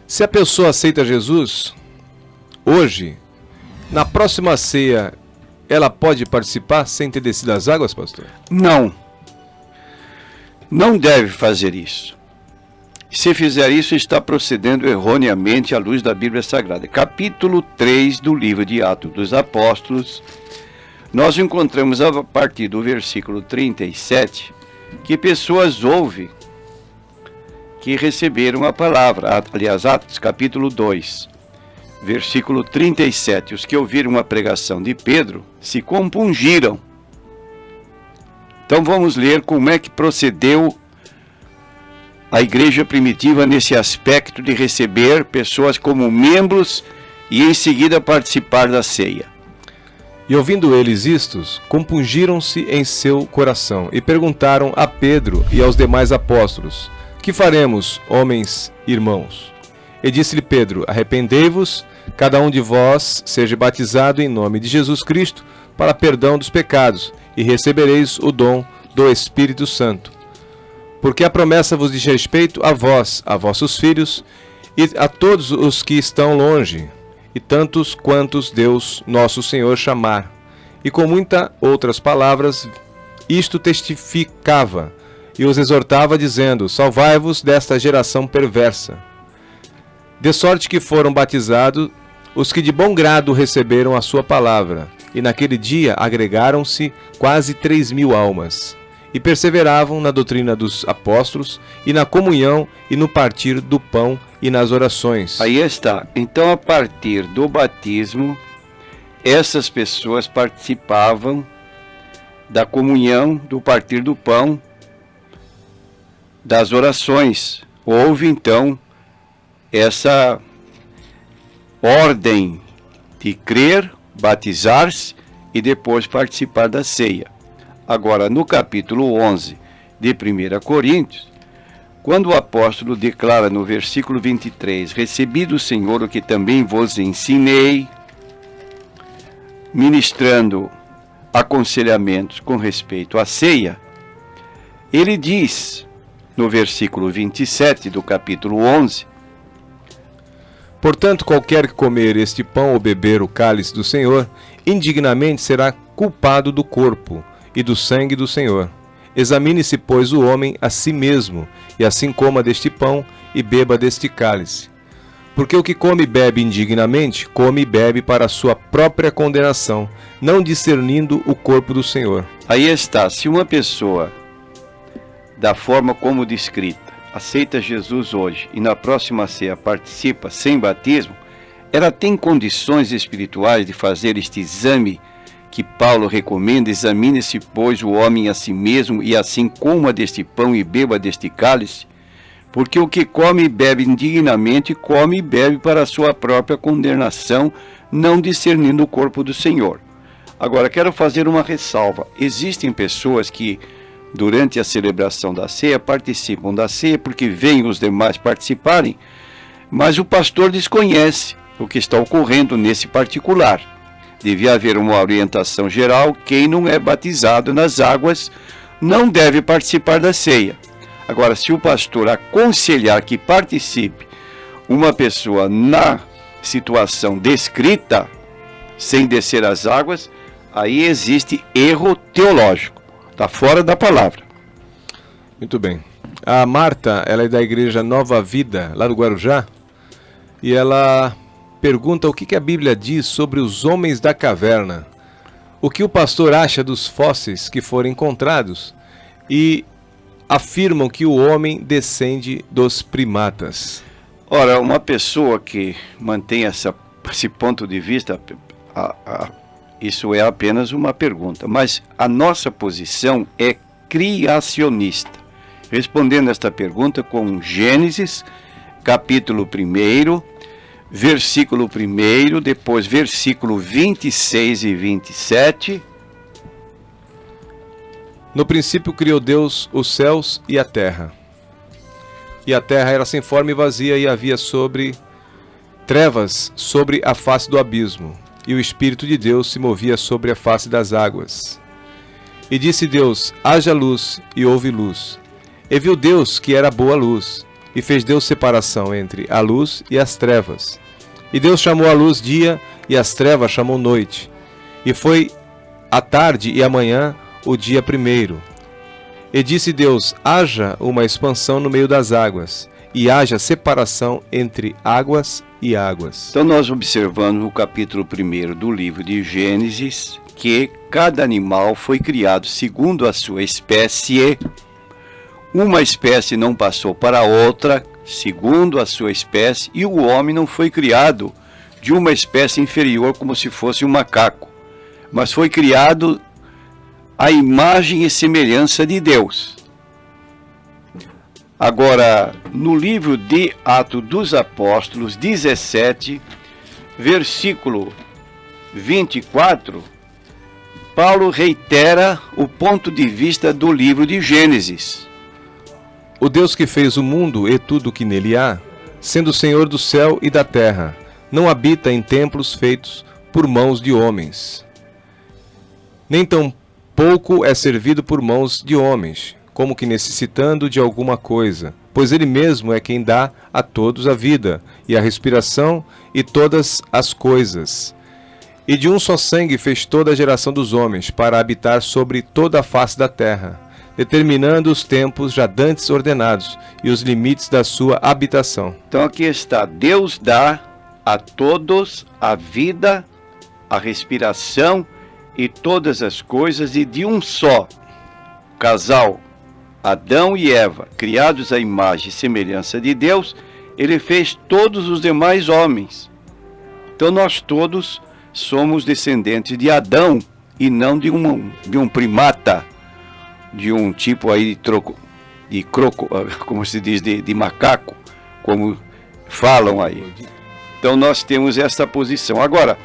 Se a pessoa aceita Jesus, hoje, na próxima ceia, ela pode participar sem ter descido as águas, pastor? Não. Não deve fazer isso. Se fizer isso, está procedendo erroneamente à luz da Bíblia Sagrada. Capítulo 3 do livro de Atos dos Apóstolos, nós encontramos a partir do versículo 37 que pessoas ouvem que receberam a palavra. Aliás, Atos capítulo 2, versículo 37. Os que ouviram a pregação de Pedro se compungiram. Então vamos ler como é que procedeu a igreja primitiva nesse aspecto de receber pessoas como membros e em seguida participar da ceia. E ouvindo eles istos, compungiram-se em seu coração e perguntaram a Pedro e aos demais apóstolos: que faremos, homens, irmãos? E disse-lhe Pedro: arrependei-vos, cada um de vós seja batizado em nome de Jesus Cristo para perdão dos pecados, e recebereis o dom do Espírito Santo. Porque a promessa vos diz respeito a vós, a vossos filhos, e a todos os que estão longe, e tantos quantos Deus nosso Senhor chamar. E com muitas outras palavras, isto testificava, e os exortava, dizendo: salvai-vos desta geração perversa. De sorte que foram batizados os que de bom grado receberam a sua palavra, e naquele dia agregaram-se quase 3.000 almas, e perseveravam na doutrina dos apóstolos, e na comunhão, e no partir do pão, e nas orações. Aí está. Então, a partir do batismo, essas pessoas participavam da comunhão, do partir do pão, das orações. Houve, então, essa ordem de crer, batizar-se e depois participar da ceia. Agora, no capítulo 11 de 1 Coríntios, quando o apóstolo declara no versículo 23, recebi do Senhor o que também vos ensinei, ministrando aconselhamentos com respeito à ceia, ele diz, no versículo 27 do capítulo 11, portanto, qualquer que comer este pão ou beber o cálice do Senhor, indignamente será culpado do corpo e do sangue do Senhor. Examine-se, pois, o homem a si mesmo, e assim coma deste pão e beba deste cálice. Porque o que come e bebe indignamente, come e bebe para a sua própria condenação, não discernindo o corpo do Senhor. Aí está, se uma pessoa, da forma como descrita, aceita Jesus hoje e na próxima ceia participa sem batismo, ela tem condições espirituais de fazer este exame que Paulo recomenda: examine-se, pois, o homem a si mesmo, e assim coma deste pão e beba deste cálice, porque o que come e bebe indignamente, come e bebe para a sua própria condenação, não discernindo o corpo do Senhor. Agora, quero fazer uma ressalva. Existem pessoas que, durante a celebração da ceia, participam da ceia porque veem os demais participarem, mas o pastor desconhece o que está ocorrendo nesse particular. Devia haver uma orientação geral: quem não é batizado nas águas não deve participar da ceia. Agora, se o pastor aconselhar que participe uma pessoa na situação descrita, sem descer as águas, aí existe erro teológico. Está fora da palavra. Muito bem. A Marta, ela é da igreja Nova Vida, lá do Guarujá, e ela pergunta o que a Bíblia diz sobre os homens da caverna. O que o pastor acha dos fósseis que foram encontrados e afirmam que o homem descende dos primatas. Ora, uma pessoa que mantém esse ponto de vista, isso é apenas uma pergunta, mas a nossa posição é criacionista. Respondendo esta pergunta com Gênesis, capítulo 1, versículo 1, depois versículo 26 e 27. No princípio criou Deus os céus e a terra. E a terra era sem forma e vazia, e havia trevas sobre a face do abismo, e o Espírito de Deus se movia sobre a face das águas. E disse Deus: haja luz, e houve luz. E viu Deus que era boa luz, e fez Deus separação entre a luz e as trevas. E Deus chamou a luz dia, e as trevas chamou noite. E foi a tarde e a manhã o dia primeiro. E disse Deus: haja uma expansão no meio das águas, e haja separação entre águas e águas. Então nós observamos no capítulo 1 do livro de Gênesis que cada animal foi criado segundo a sua espécie. Uma espécie não passou para outra segundo a sua espécie, e o homem não foi criado de uma espécie inferior como se fosse um macaco, mas foi criado à imagem e semelhança de Deus. Agora, no livro de Atos dos Apóstolos 17, versículo 24, Paulo reitera o ponto de vista do livro de Gênesis. O Deus que fez o mundo e tudo o que nele há, sendo Senhor do céu e da terra, não habita em templos feitos por mãos de homens, nem tampouco é servido por mãos de homens, como que necessitando de alguma coisa, pois ele mesmo é quem dá a todos a vida, e a respiração, e todas as coisas. E de um só sangue fez toda a geração dos homens, para habitar sobre toda a face da terra, determinando os tempos já dantes ordenados, e os limites da sua habitação. Então aqui está: Deus dá a todos a vida, a respiração e todas as coisas, e de um só casal, Adão e Eva, criados à imagem e semelhança de Deus, ele fez todos os demais homens. Então nós todos somos descendentes de Adão e não de um primata, de um tipo aí como se diz, de macaco, como falam aí. Então nós temos essa posição. Agora,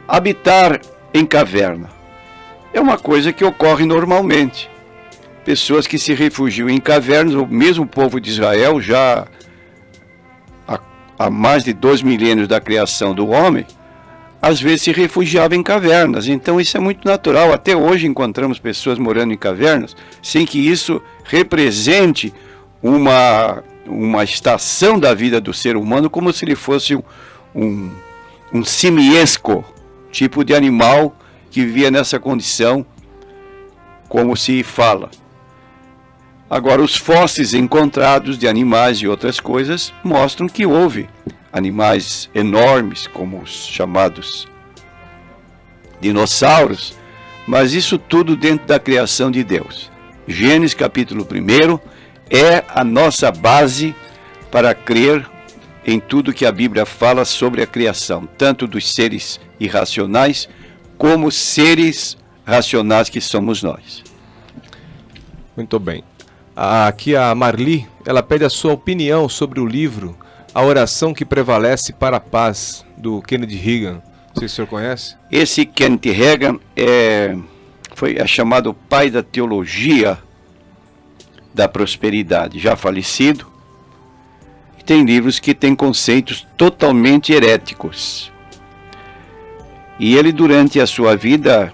habitar em caverna é uma coisa que ocorre normalmente. Pessoas que se refugiam em cavernas, o mesmo povo de Israel, já há mais de 2 milênios da criação do homem, às vezes se refugiava em cavernas. Então isso é muito natural. Até hoje encontramos pessoas morando em cavernas, sem que isso represente uma estação da vida do ser humano, como se ele fosse um simiesco, tipo de animal que vivia nessa condição, como se fala. Agora, os fósseis encontrados de animais e outras coisas mostram que houve animais enormes, como os chamados dinossauros, mas isso tudo dentro da criação de Deus. Gênesis capítulo 1 é a nossa base para crer em tudo que a Bíblia fala sobre a criação, tanto dos seres irracionais como seres racionais que somos nós. Muito bem. Aqui a Marli, ela pede a sua opinião sobre o livro A Oração que Prevalece para a Paz, do Kenneth Hagin. Não sei se o senhor conhece. Esse Kenneth Hagin foi chamado pai da teologia da prosperidade, já falecido. Tem livros que têm conceitos totalmente heréticos. E ele, durante a sua vida,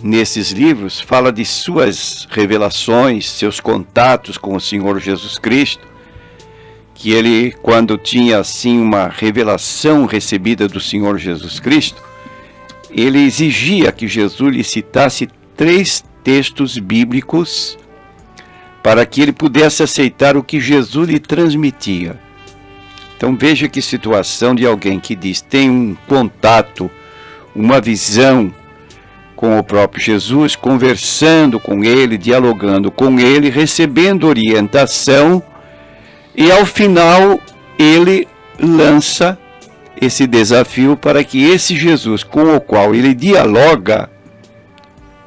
nesses livros, fala de suas revelações, seus contatos com o Senhor Jesus Cristo, que ele, quando tinha assim uma revelação recebida do Senhor Jesus Cristo, ele exigia que Jesus lhe citasse 3 textos bíblicos para que ele pudesse aceitar o que Jesus lhe transmitia. Então veja que situação de alguém que diz tem um contato, uma visão com o próprio Jesus, conversando com ele, dialogando com ele, recebendo orientação, e ao final ele lança esse desafio para que esse Jesus com o qual ele dialoga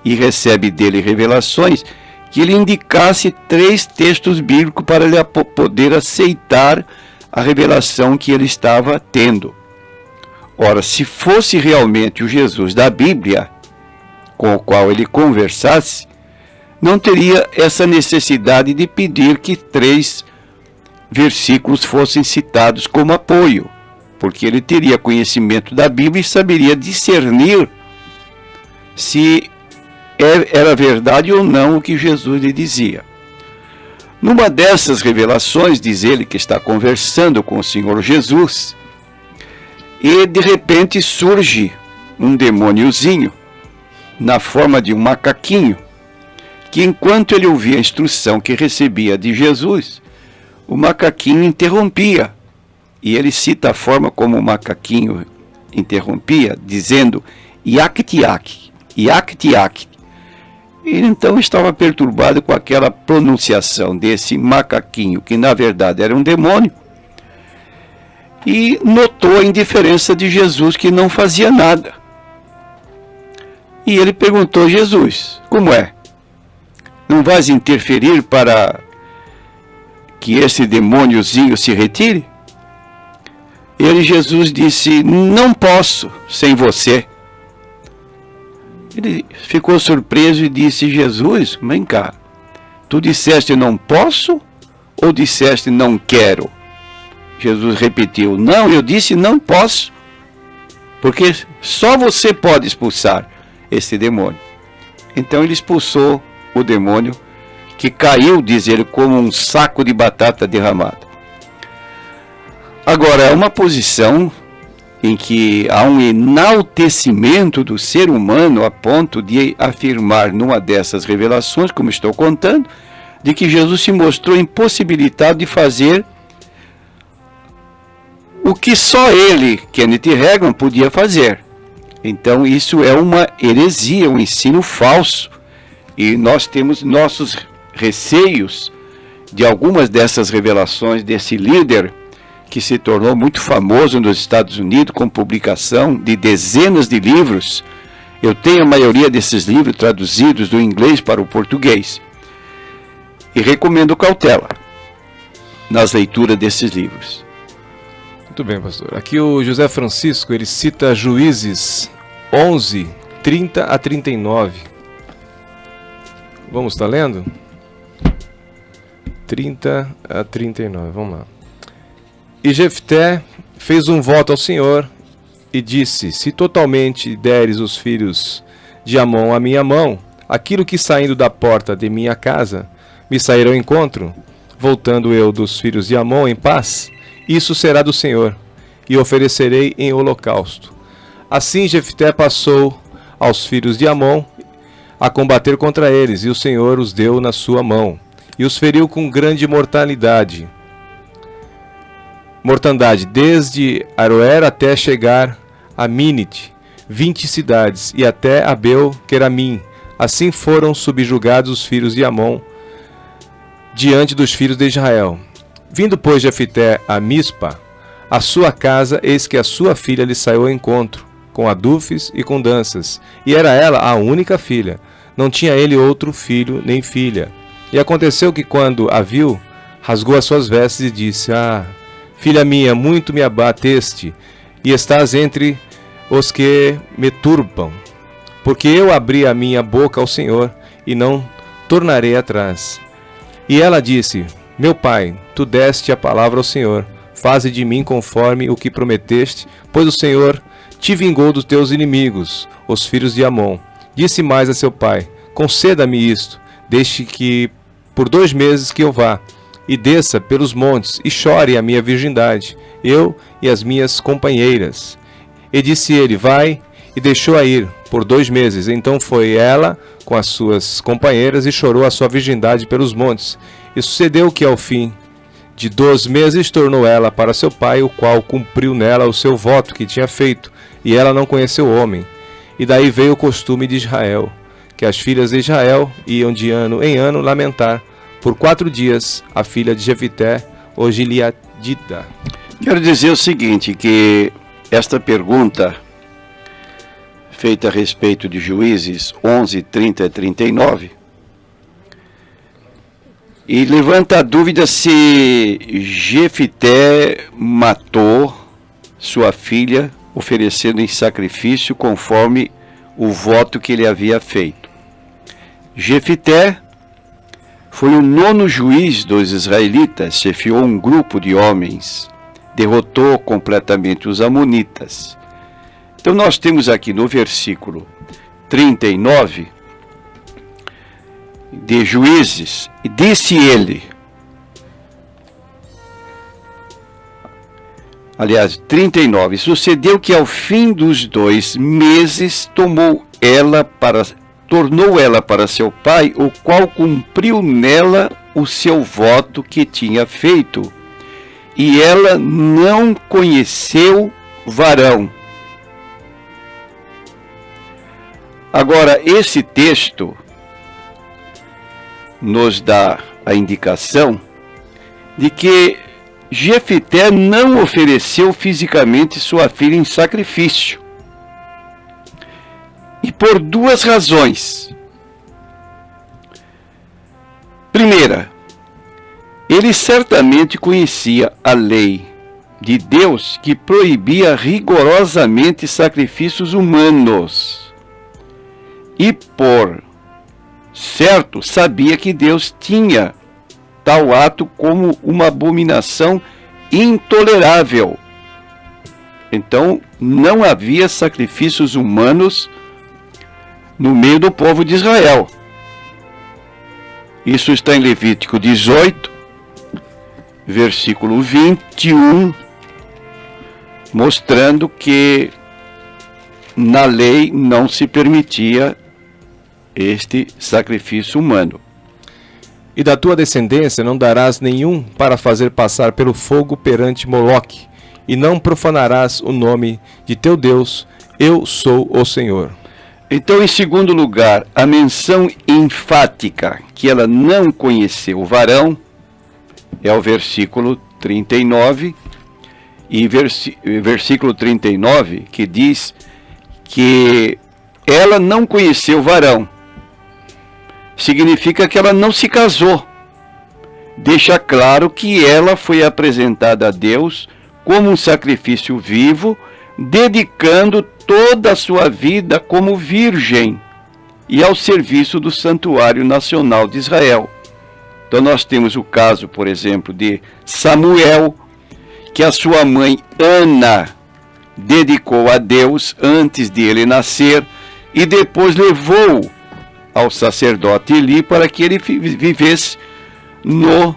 e recebe dele revelações, que ele indicasse 3 textos bíblicos para ele poder aceitar a revelação que ele estava tendo. Ora, se fosse realmente o Jesus da Bíblia com o qual ele conversasse, não teria essa necessidade de pedir que 3 versículos fossem citados como apoio, porque ele teria conhecimento da Bíblia e saberia discernir se era verdade ou não o que Jesus lhe dizia. Numa dessas revelações, diz ele que está conversando com o Senhor Jesus, e de repente surge um demôniozinho, na forma de um macaquinho, que enquanto ele ouvia a instrução que recebia de Jesus, o macaquinho interrompia. E ele cita a forma como o macaquinho interrompia, dizendo, Iactiac, Iactiac. Ele então estava perturbado com aquela pronunciação desse macaquinho, que na verdade era um demônio, e notou a indiferença de Jesus, que não fazia nada. E ele perguntou a Jesus, como é? Não vais interferir para que esse demôniozinho se retire? Jesus disse, não posso sem você. Ele ficou surpreso e disse, Jesus, vem cá, tu disseste não posso ou disseste não quero? Jesus repetiu, não, eu disse não posso, porque só você pode expulsar esse demônio. Então ele expulsou o demônio, que caiu, diz ele, como um saco de batata derramada. Agora, é uma posição em que há um enaltecimento do ser humano a ponto de afirmar numa dessas revelações, como estou contando, de que Jesus se mostrou impossibilitado de fazer o que só ele, Kenneth Hagin, podia fazer. Então isso é uma heresia, um ensino falso. E nós temos nossos receios de algumas dessas revelações desse líder que se tornou muito famoso nos Estados Unidos com publicação de dezenas de livros. Eu tenho a maioria desses livros traduzidos do inglês para o português. E recomendo cautela nas leituras desses livros. Muito bem, pastor. Aqui o José Francisco, ele cita Juízes 11, 30 a 39. Vamos estar lendo? 30 a 39, vamos lá. E Jefté fez um voto ao Senhor e disse, se totalmente deres os filhos de Amon à minha mão, aquilo que saindo da porta de minha casa me sairá ao encontro, voltando eu dos filhos de Amon em paz, isso será do Senhor, e oferecerei em holocausto. Assim Jefté passou aos filhos de Amon a combater contra eles, e o Senhor os deu na sua mão, e os feriu com grande mortandade, desde Aroer até chegar a Minite, 20 cidades, e até Abel-Queramim. Assim foram subjugados os filhos de Amon diante dos filhos de Israel. Vindo, pois, Jefté a Mispa, a sua casa, eis que a sua filha lhe saiu ao encontro, com adufes e com danças, e era ela a única filha. Não tinha ele outro filho nem filha. E aconteceu que, quando a viu, rasgou as suas vestes e disse, filha minha, muito me abateste, e estás entre os que me turbam, porque eu abri a minha boca ao Senhor, e não tornarei atrás. E ela disse, meu pai, tu deste a palavra ao Senhor, faze de mim conforme o que prometeste, pois o Senhor te vingou dos teus inimigos, os filhos de Amon. Disse mais a seu pai, conceda-me isto, deixe que por 2 meses que eu vá, e desça pelos montes, e chore a minha virgindade, eu e as minhas companheiras. E disse ele, vai, e deixou-a ir por 2 meses. Então foi ela com as suas companheiras, e chorou a sua virgindade pelos montes. E sucedeu que ao fim de 2 meses tornou ela para seu pai, o qual cumpriu nela o seu voto que tinha feito, e ela não conheceu o homem. E daí veio o costume de Israel, que as filhas de Israel iam de ano em ano lamentar por 4 dias a filha de Jefté, o Gileadita. Quero dizer o seguinte, que esta pergunta feita a respeito de Juízes 11, 30 e 39, e levanta a dúvida se Jefté matou sua filha, oferecendo em sacrifício conforme o voto que ele havia feito. Jefté foi o 9º juiz dos israelitas, chefiou um grupo de homens, derrotou completamente os amonitas. Então nós temos aqui no versículo 39 de Juízes, disse ele, Aliás, 39. Sucedeu que ao fim dos 2 meses tornou ela para seu pai, o qual cumpriu nela o seu voto que tinha feito. E ela não conheceu varão. Agora, esse texto nos dá a indicação de que Jefité não ofereceu fisicamente sua filha em sacrifício. E por 2 razões. Primeira, ele certamente conhecia a lei de Deus que proibia rigorosamente sacrifícios humanos. E por certo, sabia que Deus tinha tal ato como uma abominação intolerável. Então, não havia sacrifícios humanos no meio do povo de Israel. Isso está em Levítico 18, versículo 21, mostrando que na lei não se permitia este sacrifício humano. E da tua descendência não darás nenhum para fazer passar pelo fogo perante Moloque, e não profanarás o nome de teu Deus, eu sou o Senhor. Então, em segundo lugar, a menção enfática que ela não conheceu o varão é o versículo 39, e versículo 39 que diz que ela não conheceu o varão. Significa que ela não se casou. Deixa claro que ela foi apresentada a Deus como um sacrifício vivo, dedicando toda a sua vida como virgem e ao serviço do Santuário Nacional de Israel. Então nós temos o caso, por exemplo, de Samuel, que a sua mãe Ana dedicou a Deus antes de ele nascer e depois levou ao sacerdote Eli para que ele vivesse no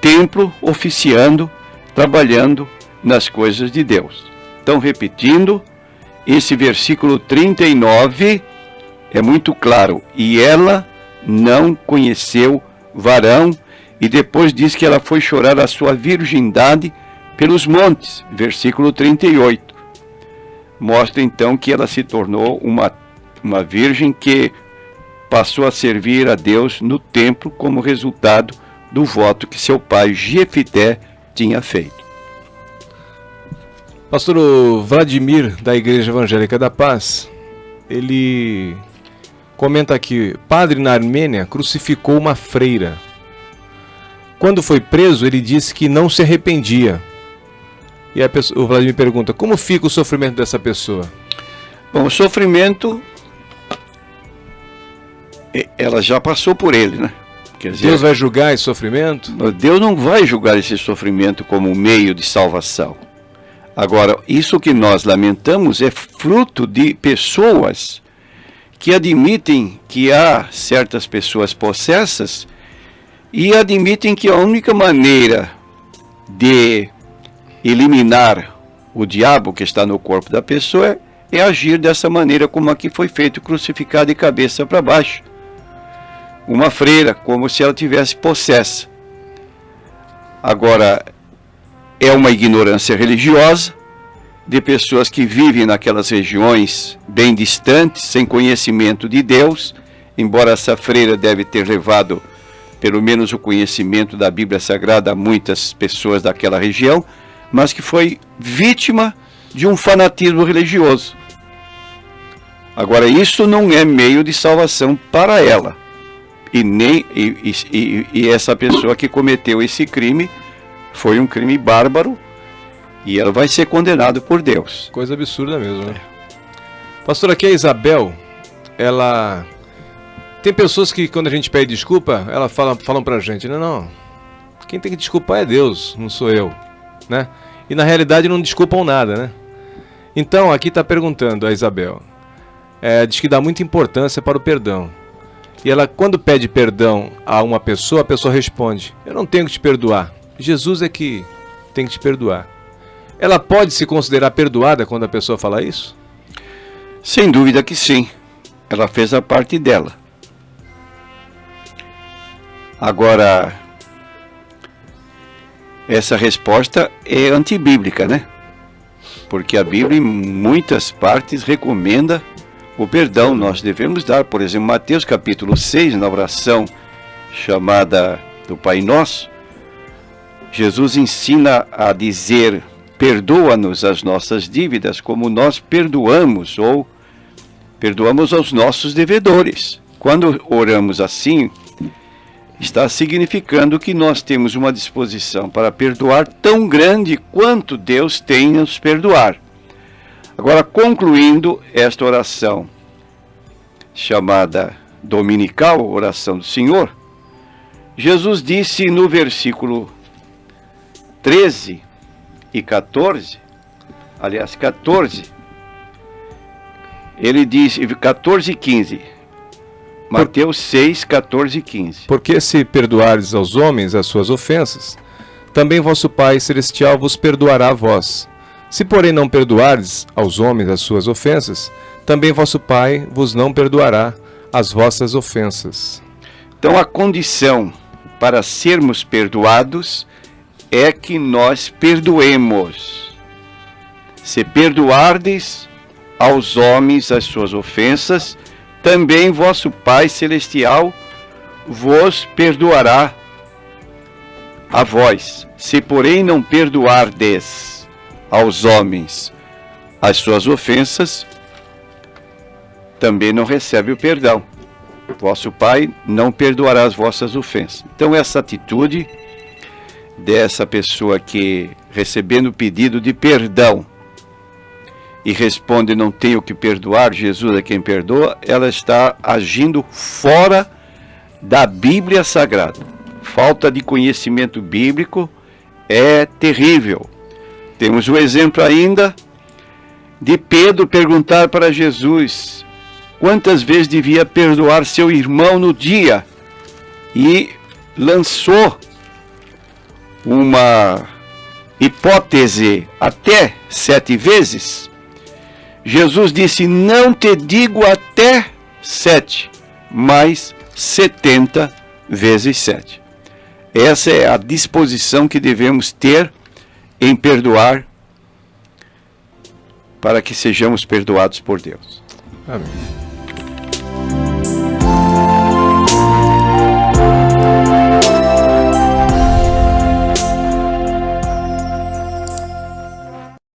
templo, oficiando, trabalhando nas coisas de Deus. Então, repetindo, esse versículo 39 é muito claro. E ela não conheceu varão, e depois diz que ela foi chorar a sua virgindade pelos montes. Versículo 38. Mostra então que ela se tornou uma virgem que passou a servir a Deus no templo como resultado do voto que seu pai Jefité tinha feito. Pastor Vladimir, da Igreja Evangélica da Paz, ele comenta aqui: padre na Armênia crucificou uma freira. Quando foi preso, ele disse que não se arrependia. E o Vladimir pergunta: como fica o sofrimento dessa pessoa? Bom, o sofrimento, ela já passou por ele, né? Quer dizer, Deus vai julgar esse sofrimento? Deus não vai julgar esse sofrimento como um meio de salvação. Agora, isso que nós lamentamos é fruto de pessoas que admitem que há certas pessoas possessas e admitem que a única maneira de eliminar o diabo que está no corpo da pessoa é agir dessa maneira como aqui foi feito, crucificado de cabeça para baixo. Uma freira, como se ela tivesse possessa. Agora, é uma ignorância religiosa de pessoas que vivem naquelas regiões bem distantes, sem conhecimento de Deus, embora essa freira deve ter levado pelo menos o conhecimento da Bíblia Sagrada a muitas pessoas daquela região, mas que foi vítima de um fanatismo religioso. Agora, isso não é meio de salvação para ela. E essa pessoa que cometeu esse crime foi um crime bárbaro e ela vai ser condenada por Deus. Coisa absurda mesmo, né? Pastor, aqui é a Isabel. Ela... Tem pessoas que quando a gente pede desculpa, elas falam pra gente: não, quem tem que desculpar é Deus, não sou eu, né? E na realidade não desculpam nada, né? Então aqui está perguntando a Isabel, diz que dá muita importância para o perdão. E ela, quando pede perdão a uma pessoa, a pessoa responde: eu não tenho que te perdoar, Jesus é que tem que te perdoar. ela pode se considerar perdoada quando a pessoa fala isso? Sem dúvida que sim. Ela fez a parte dela. Agora, essa resposta é antibíblica, né? Porque a Bíblia, em muitas partes, recomenda o perdão. Nós devemos dar, por exemplo, Mateus capítulo 6, na oração chamada do Pai Nosso, Jesus ensina a dizer: perdoa-nos as nossas dívidas como nós perdoamos, ou perdoamos aos nossos devedores. Quando oramos assim, está significando que nós temos uma disposição para perdoar tão grande quanto Deus tem nos perdoar. Agora, concluindo esta oração chamada dominical, oração do Senhor, Jesus disse no versículo 13 e 14, aliás, 14, ele disse, 14 e 15, Mateus 6, 14 e 15. Porque se perdoares aos homens as suas ofensas, também vosso Pai Celestial vos perdoará a vós. Se porém não perdoares aos homens as suas ofensas, também vosso Pai vos não perdoará as vossas ofensas. Então a condição para sermos perdoados é que nós perdoemos. Se perdoardes aos homens as suas ofensas, também vosso Pai Celestial vos perdoará a vós. Se porém não perdoardes aos homens as suas ofensas, também não recebe o perdão. Vosso Pai não perdoará as vossas ofensas. Então essa atitude dessa pessoa que, recebendo o pedido de perdão, e responde: não tenho que perdoar, Jesus é quem perdoa, ela está agindo fora da Bíblia Sagrada. Falta de conhecimento bíblico é terrível. Temos o exemplo ainda de Pedro perguntar para Jesus quantas vezes devia perdoar seu irmão no dia, e lançou uma hipótese até 7 vezes. Jesus disse: não te digo até 7, mas 70 vezes 7. Essa é a disposição que devemos ter em perdoar, para que sejamos perdoados por Deus. Amém.